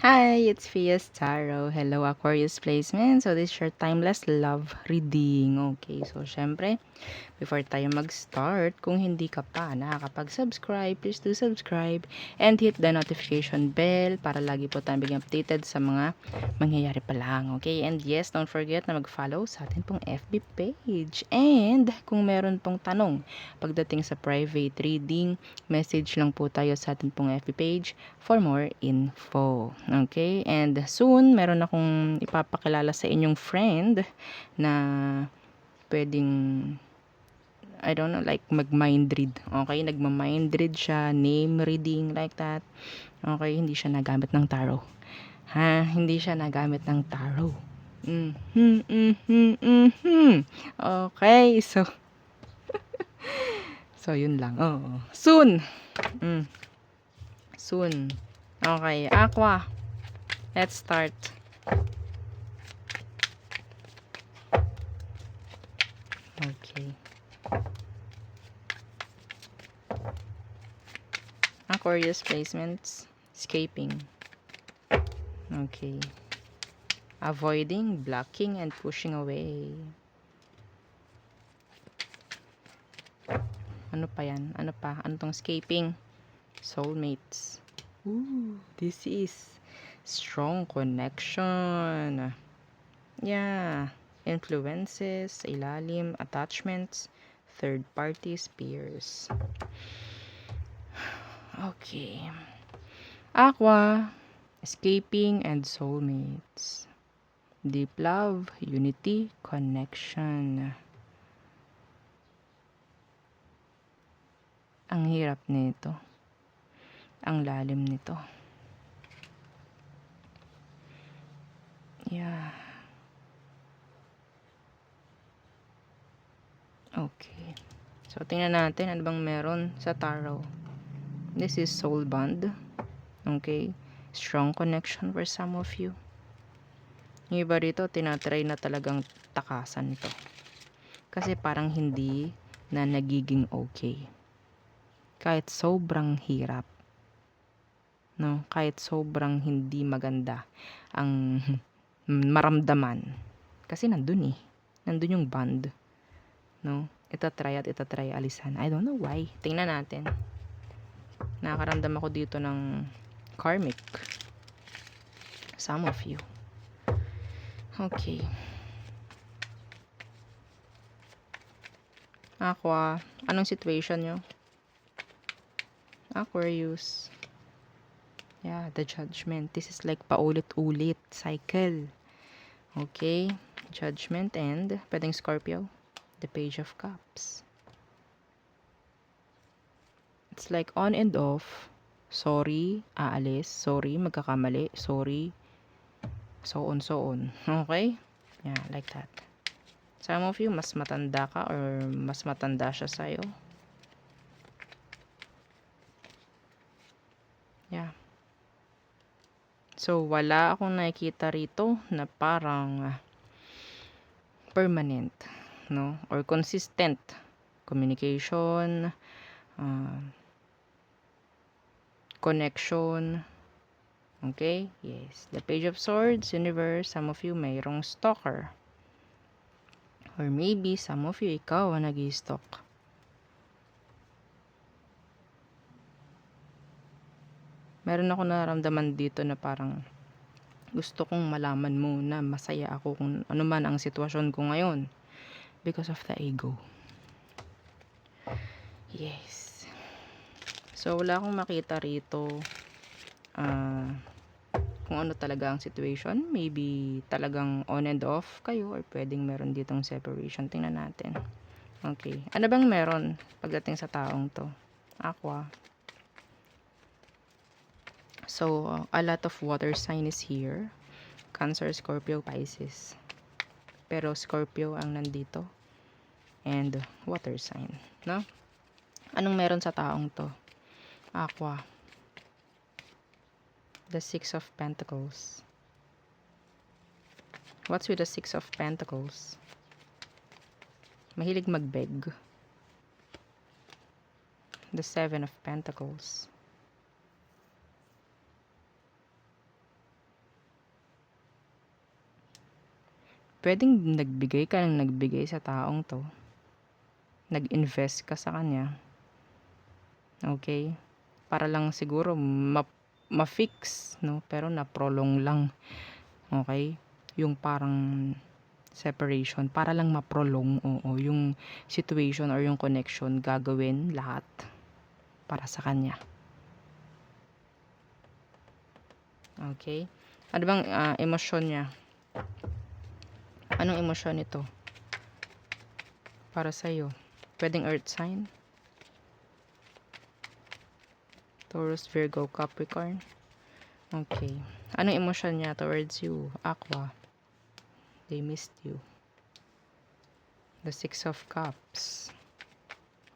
Hi, it's Fias Tarot. Hello, Aquarius placement. So, this is your timeless love reading. Okay, so syempre, before tayo mag-start, kung hindi ka pa nakakapag-subscribe, please do subscribe and hit the notification bell para lagi po tayong bigyan updated sa mga mangyayari pa lang. Okay, and yes, don't forget na mag-follow sa atin pong FB page. And kung meron pong tanong pagdating sa private reading, message lang po tayo sa atin pong FB page for more info. Okay? And soon, meron akong ipapakilala sa inyong friend na pwedeng, I don't know, like mag-mind read. Okay? Nagma-mind read siya, name reading, like that. Okay? Hindi siya nagamit ng tarot. Ha? Hindi siya nagamit ng tarot. Okay, so yun lang. Oh, soon. Soon. Okay, Aqua. Let's start. Okay. Aquarius placements. Escaping. Okay. Avoiding, blocking, and pushing away. Ano pa yan? Ano pa? Ano tong escaping? Soulmates. Ooh, this is strong connection. Yeah. Influences, ilalim, attachments, third parties, peers. Okay. Aqua, escaping and soulmates. Deep love, unity, connection. Ang hirap nito. Ang lalim nito. Yeah. Okay. So, tingnan natin ano bang meron sa tarot. This is soul bond. Okay. Strong connection for some of you. Yung iba rito, tinatry na talagang takasan ito. Kasi parang hindi na nagiging okay. Kahit sobrang hirap. No? Kahit sobrang hindi maganda ang maramdaman. Kasi nandun eh. Nandun yung bond. No? Itatry alisan. I don't know why. Tingnan natin. Nakakaramdam ako dito ng karmic. Some of you. Okay. Aqua, anong situation nyo? Aquarius. Yeah, the judgment. This is like paulit-ulit. Cycle. Okay. Judgment and pwedeng Scorpio. The Page of Cups. It's like on and off. Sorry, aalis. Sorry, magkakamali. Sorry. So on. Okay? Yeah, like that. Some of you, mas matanda ka or mas matanda siya sa'yo. Yeah. So, wala akong nakikita rito na parang permanent, no? Or consistent communication, connection. Okay? Yes. The Page of Swords, Universe, some of you mayroong stalker. Or maybe, some of you, ikaw ang nag-i-stalk. Meron ako nararamdaman dito na parang gusto kong malaman mo na masaya ako kung ano man ang sitwasyon ko ngayon. Because of the ego. Yes. So, wala akong makita rito kung ano talaga ang situation. Maybe talagang on and off kayo or pwedeng meron ditong separation. Tingnan natin. Okay. Ano bang meron pagdating sa taong to? Aqua. So, a lot of water sign is here. Cancer, Scorpio, Pisces. Pero Scorpio ang nandito. And water sign. No? Anong meron sa taong to? Aqua. The Six of Pentacles. What's with the Six of Pentacles? Mahilig magbeg. The Seven of Pentacles. Pwedeng nagbigay ka ng nagbigay sa taong to. Nag-invest ka sa kanya. Okay? Para lang siguro ma-fix, no? Pero na-prolong lang. Okay? Yung parang separation. Para lang ma-prolong, oo. Yung situation or yung connection, gagawin lahat para sa kanya. Okay? Ano bang emosyon niya? Anong emosyon nito? Para sa'yo. Pwedeng earth sign? Taurus, Virgo, Capricorn. Okay. Anong emosyon niya towards you? Aqua. They missed you. The Six of Cups.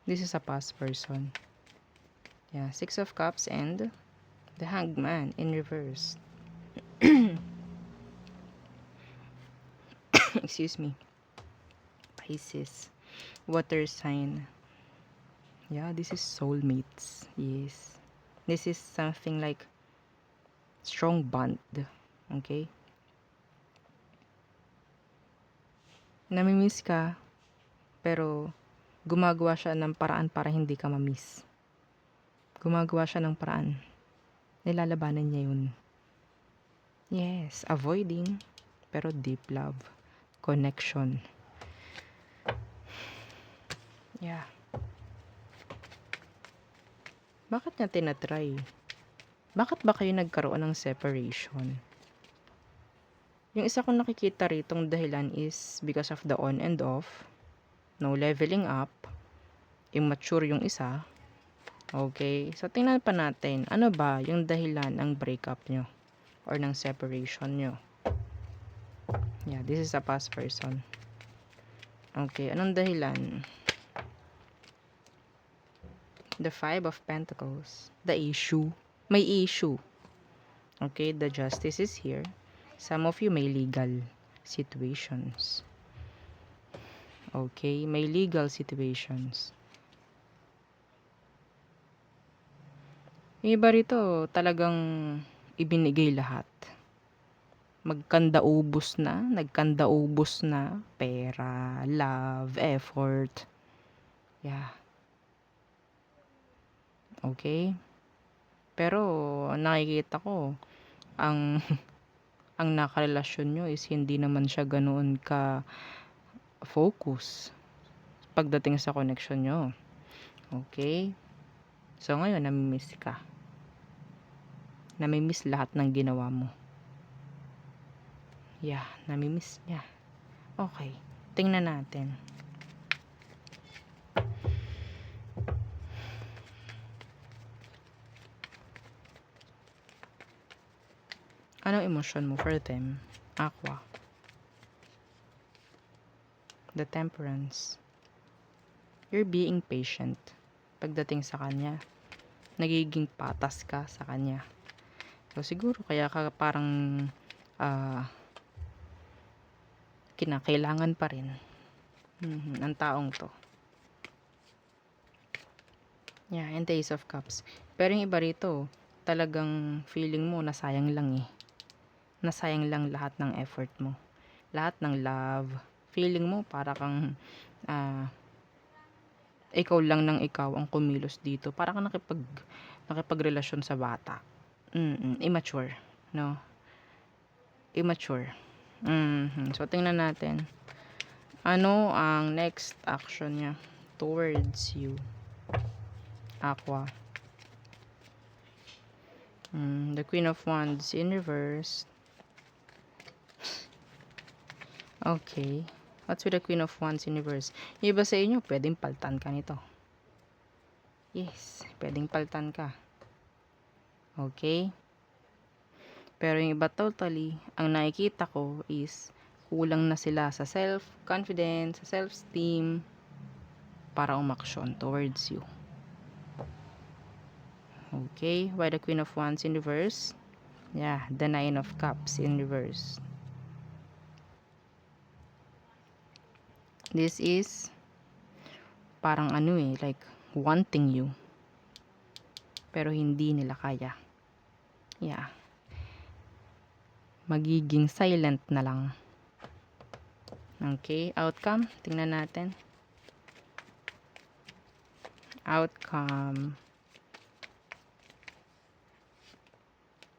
This is a past person. Yeah, Six of Cups and the Hanged Man in reverse. Excuse me. Pisces. Water sign. Yeah, this is soulmates. Yes. This is something like strong bond. Okay? Namimiss ka, pero gumagawa siya ng paraan para hindi ka mamiss. Gumagawa siya ng paraan. Nilalabanan niya yun. Yes, avoiding, pero deep love. Connection. Yeah. Bakit niya tinatry? Bakit ba kayo nagkaroon ng separation? Yung isa kong nakikita ritong dahilan is because of the on and off. No leveling up. Immature yung isa. Okay? So, tingnan pa natin. Ano ba yung dahilan ng breakup nyo? Or ng separation nyo? Yeah, this is a past person. Okay, anong dahilan? The Five of Pentacles. The issue. May issue. Okay, the Justice is here. Some of you may legal situations. Okay, may legal situations. Yung iba rito, talagang ibinigay lahat. Nagkandaubos na, pera, love, effort. Yeah. Okay? Pero, nakikita ko, ang ang nakarelasyon nyo is hindi naman siya ganoon ka focus pagdating sa connection nyo. Okay? So, ngayon, namimiss ka. Namimiss lahat ng ginawa mo. Yeah, namimiss niya. Okay, tingnan natin. Anong emosyon mo for them? Aqua. The Temperance. You're being patient. Pagdating sa kanya, nagiging patas ka sa kanya. So, siguro kaya ka parang kinakailangan pa rin ang taong to. Yeah, and the Ace of Cups. Pero yung iba rito, talagang feeling mo nasayang lang eh. Nasayang lang lahat ng effort mo. Lahat ng love. Feeling mo para kang ikaw lang ng ikaw ang kumilos dito. Para kang nakipagrelasyon sa bata. Immature. No? Immature. So, tingnan natin. Ano ang next action niya towards you? Aqua. The Queen of Wands in reverse. Okay. What's with the Queen of Wands in reverse? Yung iba sa inyo, pwedeng paltan ka nito. Yes, pwedeng paltan ka. Okay? Pero yung iba totally, ang nakikita ko is kulang na sila sa self-confidence, sa self-esteem para umaksyon towards you. Okay? Why the Queen of Wands in reverse? Yeah, the Nine of Cups in reverse. This is parang like wanting you. Pero hindi nila kaya. Yeah. Magiging silent na lang. Okay, outcome. Tingnan natin. Outcome.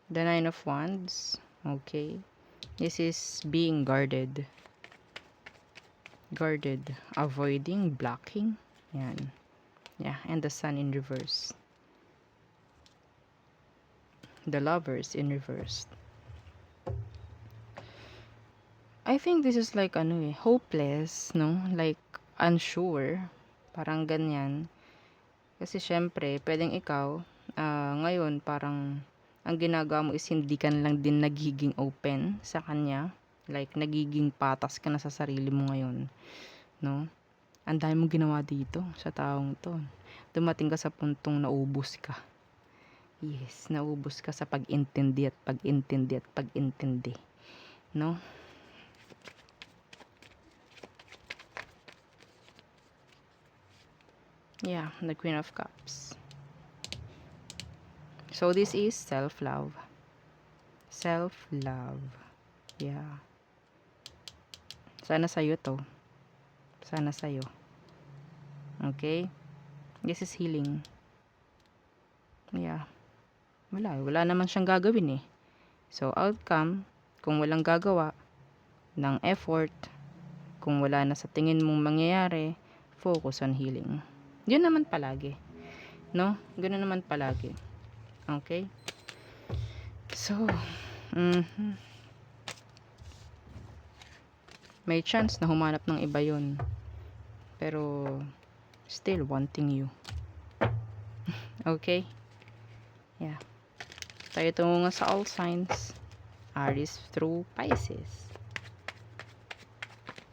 The Nine of Wands. Okay. This is being guarded. Guarded. Avoiding, blocking. Yan. Yeah, and the Sun in reverse. The Lovers in reverse. I think this is like hopeless, no? Like unsure. Parang ganyan. Kasi syempre, pwedeng ikaw, ngayon parang ang ginagawa mo is hindi ka lang din nagiging open sa kanya. Like, nagiging patas ka na sa sarili mo ngayon. No? Ang dami mong ginawa dito sa taong to. Dumating ka sa puntong naubos ka. Yes, naubos ka sa pag-intindi at pag-intindi at pag-intindi. No? Yeah, the Queen of Cups. So, this is self-love. Self-love. Yeah. Sana sa'yo to. Sana sa'yo. Okay? This is healing. Yeah. Wala naman siyang gagawin eh. So, outcome, kung walang gagawa ng effort, kung wala na sa tingin mong mangyayari, focus on healing. Yun naman palagi. No? Ganoon naman palagi. Okay? So, may chance na humanap ng iba yun. Pero, still wanting you. Okay? Yeah. Tayo tungo sa all signs. Aries through Pisces.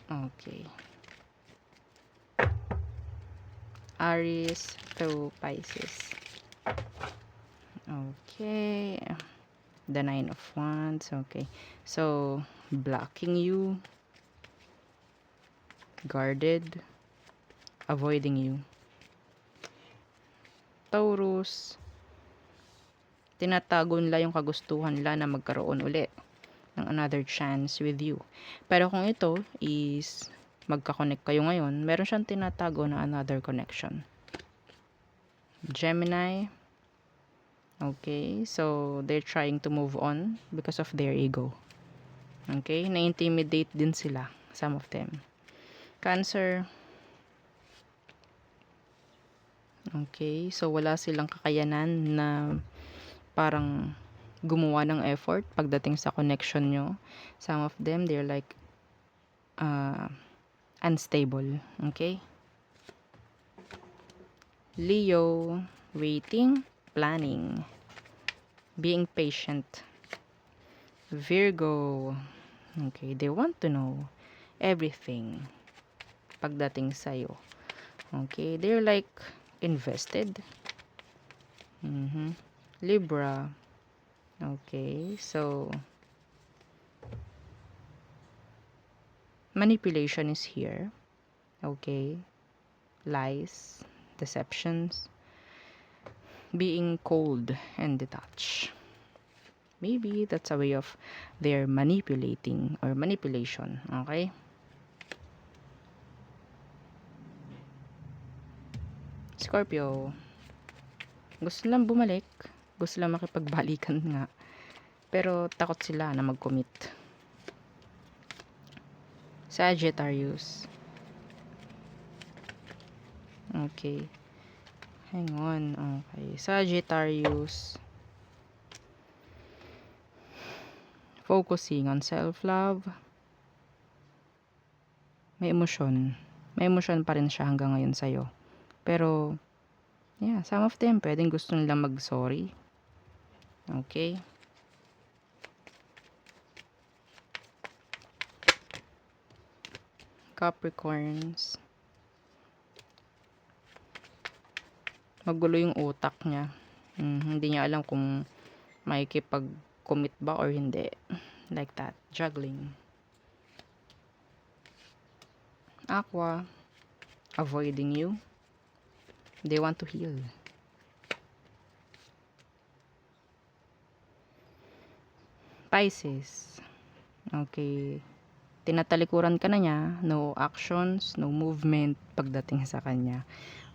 Okay. Aries through Pisces. Okay. The Nine of Wands. Okay. So, blocking you. Guarded. Avoiding you. Taurus. Tinatago nila yung kagustuhan nila na magkaroon uli ng another chance with you. Pero kung ito is magka-connect kayo ngayon, meron siyang tinatago na another connection. Gemini. Okay, so they're trying to move on because of their ego. Okay, na-intimidate din sila, some of them. Cancer. Okay, so wala silang kakayanan na parang gumawa ng effort pagdating sa connection nyo. Some of them, they're like unstable. Okay? Leo, waiting, planning, being patient. Virgo, okay, they want to know everything pagdating sa'yo. Okay, they're like invested. Libra, okay, so manipulation is here. Okay, lies, deceptions, being cold and detached. Maybe that's a way of their manipulating or manipulation. Okay? Scorpio. Gusto lang bumalik. Gusto lang makipagbalikan nga. Pero takot sila na mag-commit. Sagittarius. Okay. Hang on. Okay. Sagittarius. Focusing on self-love. May emosyon. May emosyon pa rin siya hanggang ngayon sa'yo. Pero, yeah, some of them, pwedeng gusto nilang mag-sorry. Okay? Capricorns. Magulo yung utak niya. Hindi niya alam kung makikipag-commit ba or hindi. Like that. Juggling. Aqua. Avoiding you. They want to heal. Pisces. Okay. tinatalikuran ka na niya, no actions, no movement pagdating sa kanya.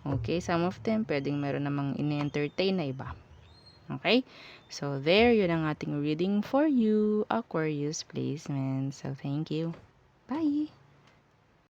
Okay, some of them pwedeng meron namang in-entertain na iba. Okay? So there, yun ang ating reading for you, Aquarius placement. So thank you. Bye!